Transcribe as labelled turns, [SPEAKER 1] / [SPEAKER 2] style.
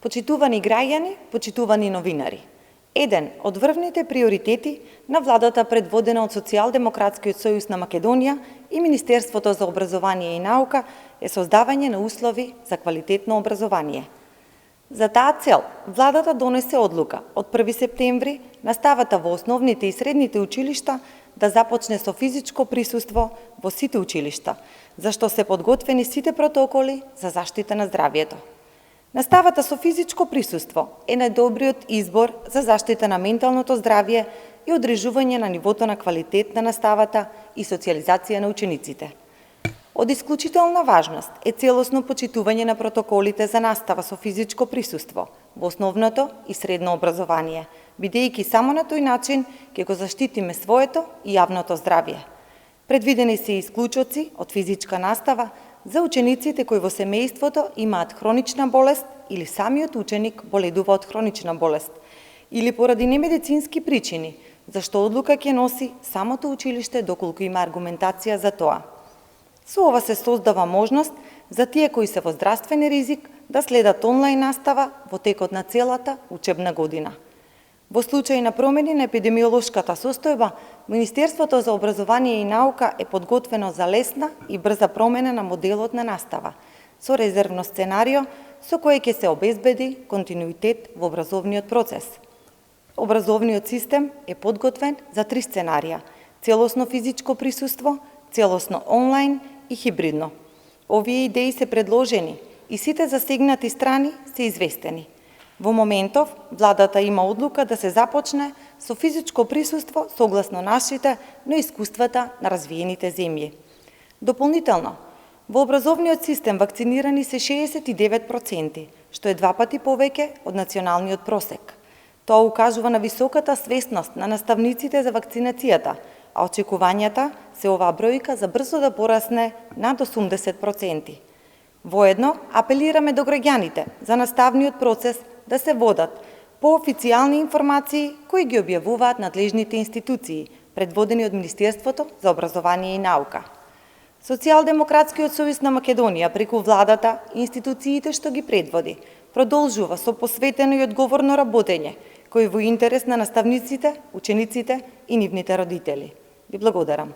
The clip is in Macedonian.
[SPEAKER 1] Почитувани граѓани, почитувани новинари. Еден од врвните приоритети на владата предводена од Социјалдемократскиот сојуз на Македонија и Министерството за образование и наука е создавање на услови за квалитетно образование. За таа цел, владата донесе одлука од 1 септември наставата во основните и средните училишта да започне со физичко присуство во сите училишта, зашто се подготвени сите протоколи за заштита на здравјето. Наставата со физичко присуство е најдобриот избор за заштита на менталното здравје и одржување на нивото на квалитет на наставата и социјализација на учениците. Од исклучителна важност е целосно почитување на протоколите за настава со физичко присуство во основното и средно образование, бидејќи само на тој начин ќе го заштитиме своето и јавното здравје. Предвидени се исклучоци од физичка настава за учениците кои во семејството имаат хронична болест или самиот ученик боледува од хронична болест, или поради немедицински причини, зашто одлука ќе носи самото училиште доколку има аргументација за тоа. Со ова се создава можност за тие кои се во здравствен ризик да следат онлайн настава во текот на целата учебна година. Во случај на промени на епидемиолошката состојба, Министерството за образование и наука е подготвено за лесна и брза промена на моделот на настава, со резервно сценарио со кое ќе се обезбеди континуитет во образовниот процес. Образовниот систем е подготвен за 3 сценарија: целосно физичко присуство, целосно онлайн и хибридно. Овие идеи се предложени и сите засегнати страни се известени. Во моментов, владата има одлука да се започне со физичко присуство согласно нашите, но искуствата на развиените земји. Дополнително, во образовниот систем вакцинирани се 69%, што е 2 пати повеќе од националниот просек. Тоа укажува на високата свесност на наставниците за вакцинацијата, а очекувањата се оваа бројка за брзо да порасне над 80%. Воедно, апелираме до граѓаните за наставниот процес да се водат по официјални информации кои ги објавуваат надлежните институции, предводени од Министерството за образование и наука. Социјалдемократскиот сојуз на Македонија преку владата и институциите што ги предводи, продолжува со посветено и одговорно работење, кој е во интерес на наставниците, учениците и нивните родители. Ви благодарам.